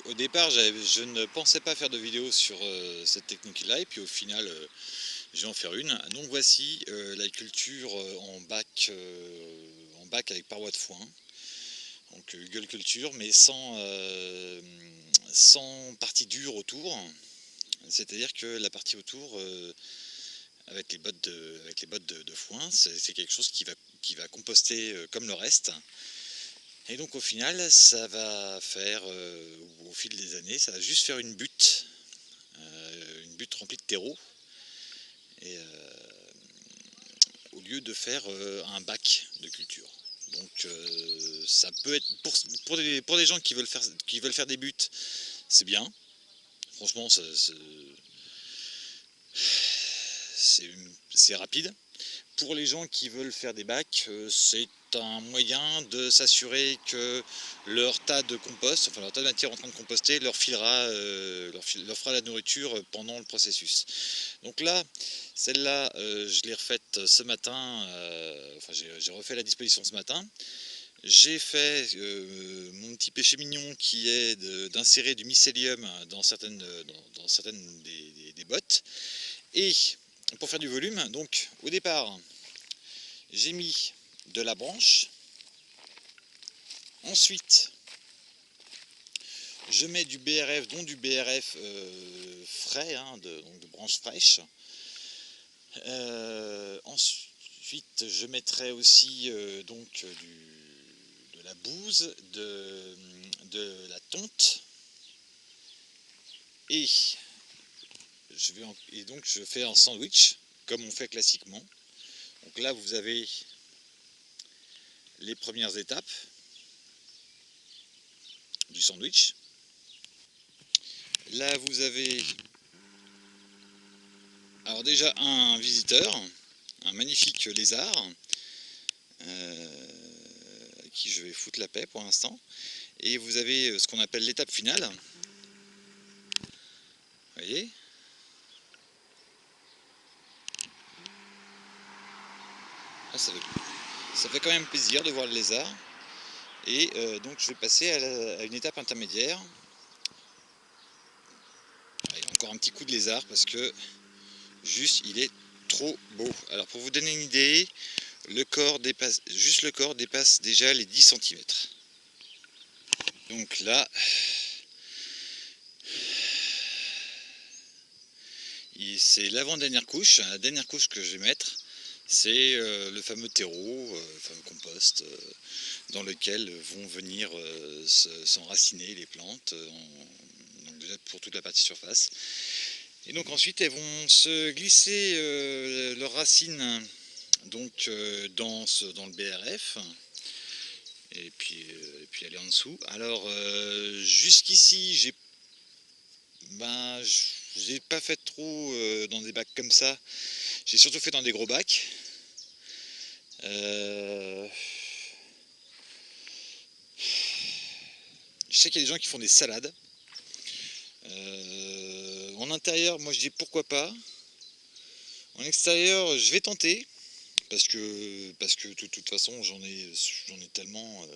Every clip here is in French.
au départ, je ne pensais pas faire de vidéo sur cette technique-là, et puis au final, je vais en faire une. Donc voici la culture en bac avec paroi de foin, donc Google Culture, mais sans partie dure autour. C'est-à-dire que la partie autour, avec les bottes de foin, c'est quelque chose qui va composter comme le reste. Et donc au final, ça va faire, au fil des années, ça va juste faire une butte remplie de terreau, et au lieu de faire un bac de culture. Donc ça peut être pour des gens qui veulent faire des buttes, c'est bien. Franchement, c'est rapide. Pour les gens qui veulent faire des bacs, c'est un moyen de s'assurer que leur tas de compost, enfin leur tas de matière en train de composter, leur fera la nourriture pendant le processus. Donc là, celle-là, je l'ai refaite ce matin, enfin j'ai refait la disposition ce matin. J'ai fait mon petit péché mignon qui est d'insérer du mycélium dans certaines des bottes. Et pour faire du volume, donc au départ, j'ai mis de la branche. Ensuite, je mets du BRF, dont du BRF frais, hein, donc de branches fraîches. Ensuite, je mettrai aussi de la bouse, de la tonte. Et, et donc je fais un sandwich, comme on fait classiquement. Donc là, vous avez les premières étapes du sandwich. Là, vous avez alors déjà un visiteur, un magnifique lézard, à qui je vais foutre la paix pour l'instant. Et vous avez ce qu'on appelle l'étape finale. Vous voyez ? Ah, ça fait quand même plaisir de voir le lézard. Et donc je vais passer à une étape intermédiaire. Allez, encore un petit coup de lézard parce que juste il est trop beau. Alors pour vous donner une idée, juste le corps dépasse déjà les 10 cm. Donc là, c'est l'avant-dernière couche. La dernière couche que je vais mettre, c'est le fameux terreau, le fameux compost, dans lequel vont venir s'enraciner les plantes, donc déjà pour toute la partie surface. Et donc ensuite elles vont se glisser leurs racines donc dans le BRF, et puis aller en dessous. Alors jusqu'ici j'ai pas fait trop dans des bacs comme ça, j'ai surtout fait dans des gros bacs. Je sais qu'il y a des gens qui font des salades. En intérieur, moi je dis pourquoi pas. En extérieur, je vais tenter. Parce que de toute façon, j'en ai tellement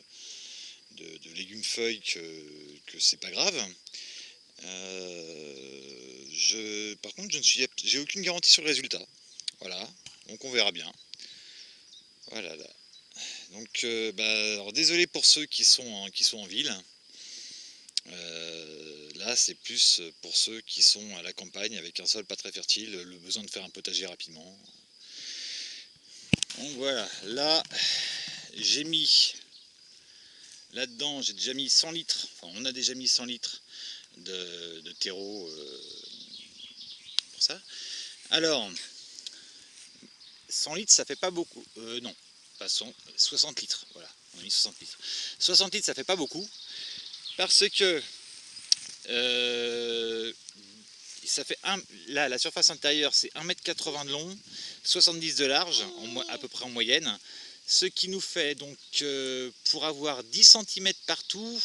de légumes feuilles que c'est pas grave. Par contre, j'ai aucune garantie sur le résultat. Voilà, donc on verra bien. Voilà. Donc, alors désolé pour ceux qui sont en ville. Là, c'est plus pour ceux qui sont à la campagne avec un sol pas très fertile, le besoin de faire un potager rapidement. Donc voilà, là, j'ai mis là-dedans, j'ai déjà mis 100 litres, enfin on a déjà mis 100 litres de terreau pour ça. Alors, 100 litres, ça fait pas beaucoup. Non, passons, 60 litres, voilà, on a mis 60 litres. 60 litres, ça fait pas beaucoup, parce que ça fait là, la surface intérieure, c'est 1,80 m de long, 70 de large, à peu près en moyenne. Ce qui nous fait donc, pour avoir 10 cm partout,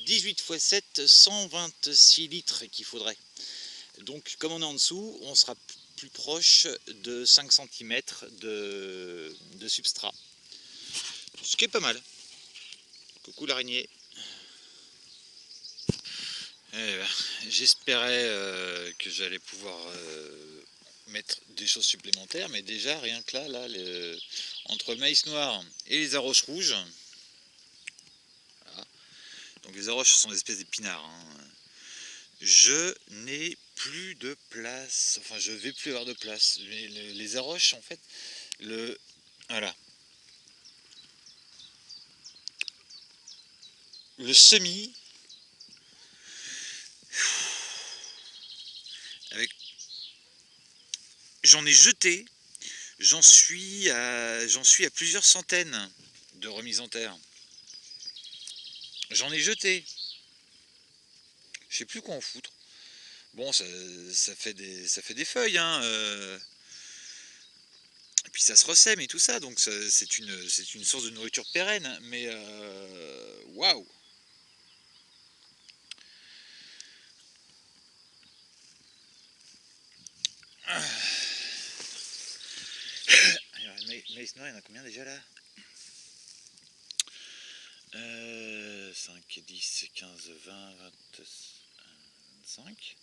18 x 7, 126 litres qu'il faudrait. Donc comme on est en dessous, on sera plus proche de 5 cm de substrat. Ce qui est pas mal. Coucou l'araignée. J'espérais que j'allais pouvoir mettre des choses supplémentaires, mais déjà rien que entre le maïs noir et les arroches rouges, voilà. Donc les arroches sont des espèces d'épinards, hein. Je n'ai plus de place, enfin je vais plus avoir de place. Les arroches en fait, le voilà, le semis avec, j'en ai jeté, j'en suis à plusieurs centaines de remises en terre. J'en ai jeté, je sais plus quoi en foutre. Bon, ça fait des feuilles, hein. Et puis ça se ressème et tout ça, donc c'est une source de nourriture pérenne. Mais waouh! Alors, maïs noir, il y en a combien déjà là? 5, 10, 15, 20, 25.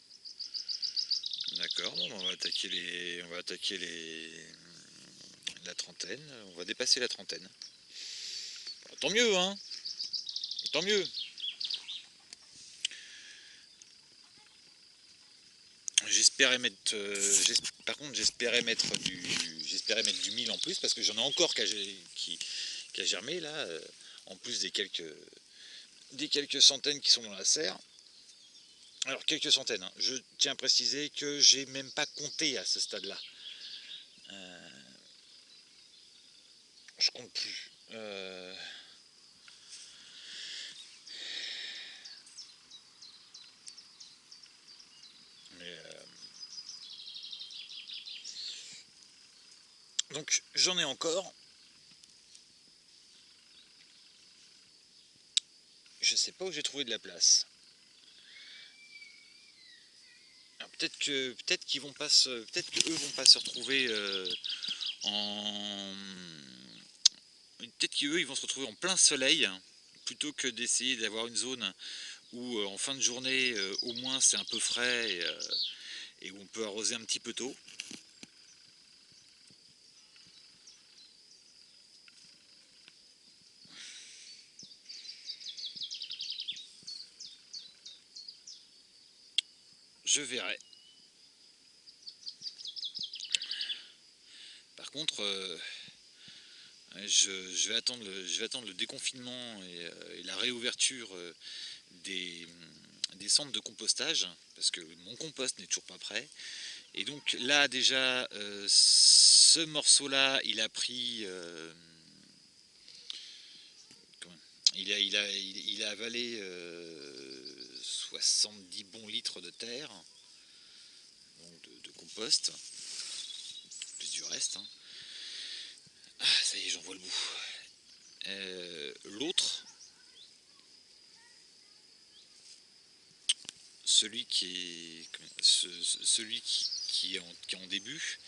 D'accord, bon, on va attaquer la trentaine, on va dépasser la trentaine. Bon, tant mieux, hein, tant mieux. J'espérais mettre, par contre, j'espérais mettre du mil en plus parce que j'en ai encore qui a germé là, en plus des quelques centaines qui sont dans la serre. Alors quelques centaines, hein. Je tiens à préciser que j'ai même pas compté à ce stade-là. Euh, je compte plus. Donc j'en ai encore. Je sais pas où j'ai trouvé de la place. Alors peut-être qu'ils vont pas peut-être que eux vont pas se retrouver en peut-être qu'eux ils vont se retrouver en plein soleil plutôt que d'essayer d'avoir une zone où en fin de journée au moins c'est un peu frais et où on peut arroser un petit peu tôt. Je verrai. Par contre, je vais attendre le déconfinement et la réouverture des centres de compostage parce que mon compost n'est toujours pas prêt. Et donc là déjà, ce morceau-là, il a pris, il a avalé 70 bons litres de terre, donc de compost, plus du reste, hein. Ah, ça y est, j'en vois le bout. L'autre, celui qui est en début,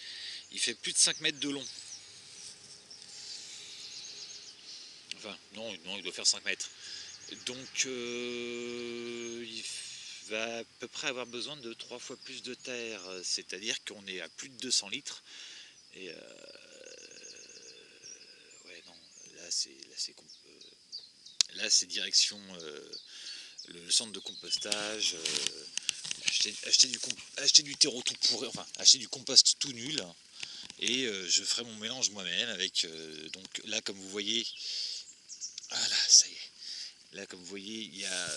il fait plus de 5 mètres de long. Enfin, non, non, il doit faire 5 mètres. Donc, il va à peu près avoir besoin de 3 fois plus de terre. C'est-à-dire qu'on est à plus de 200 litres. Et ouais, non, là c'est direction le centre de compostage. Acheter du terreau tout pourri, enfin, acheter du compost tout nul. Et je ferai mon mélange moi-même avec, donc là, comme vous voyez, voilà, ça y est. Là, comme vous voyez, il y a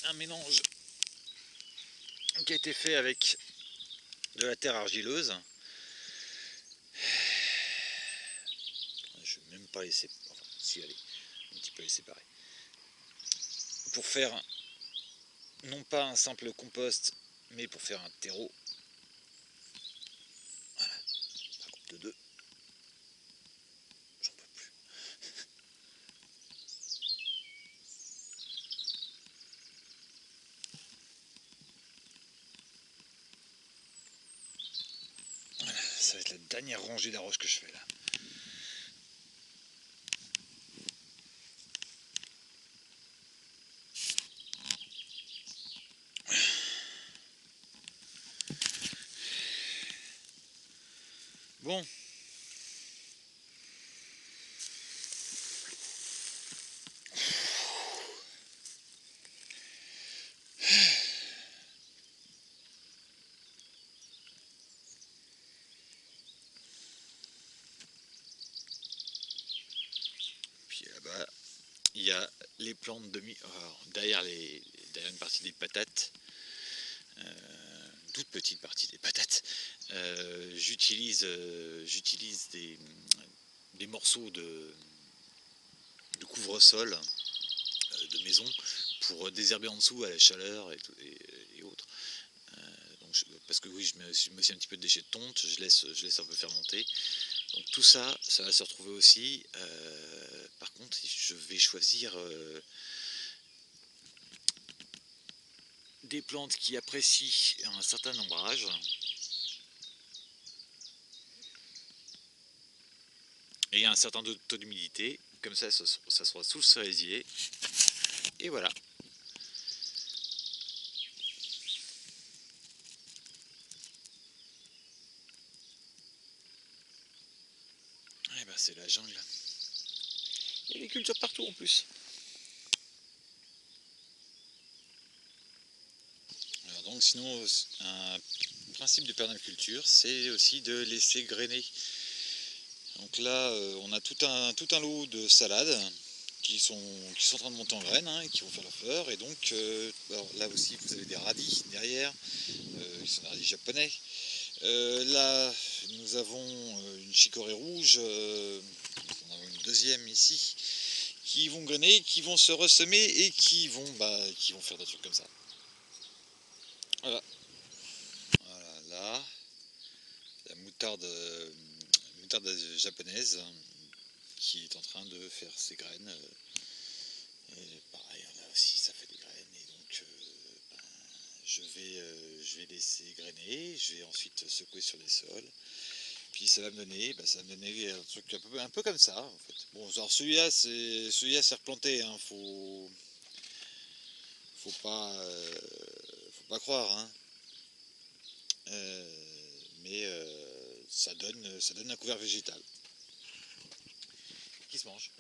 un mélange qui a été fait avec de la terre argileuse. Je vais même pas laisser, enfin, si, allez, un petit peu les séparer. Pour faire non pas un simple compost, mais pour faire un terreau. Voilà, par contre de deux, j'en peux plus. Voilà, ça va être la dernière rangée d'arroches que je fais là. Bon. Puis là-bas, il y a les plantes derrière une partie des patates, toute petite partie des patates. J'utilise des morceaux de couvre-sol de maison pour désherber en dessous à la chaleur et autres. Parce que oui, je mets aussi un petit peu de déchets de tonte, je laisse un peu fermenter. Donc tout ça, ça va se retrouver aussi. Par contre, je vais choisir des plantes qui apprécient un certain ombrage. Et un certain taux d'humidité. Comme ça sera sous le cerisier. Et voilà. Et ben c'est la jungle. Et les cultures partout en plus. Alors donc sinon, un principe de permaculture, c'est aussi de laisser grainer. Donc là, on a tout un lot de salades qui sont en train de monter en graines, hein, et qui vont faire la fleur. Et donc, alors là aussi, vous avez des radis derrière, qui sont des radis japonais. Là, nous avons une chicorée rouge, on en a une deuxième ici, qui vont grainer, qui vont se ressemer et qui vont faire des trucs comme ça. Voilà. Voilà, là, la moutarde japonaise qui est en train de faire ses graines. Et pareil, là aussi ça fait des graines. Et donc ben, je vais laisser grainer, je vais ensuite secouer sur les sols. Puis ça va me donner, un truc un peu comme ça en fait. Bon, alors celui-là c'est replanté, hein, faut pas, euh, faut pas croire, hein. Mais ça donne un couvert végétal qui se mange.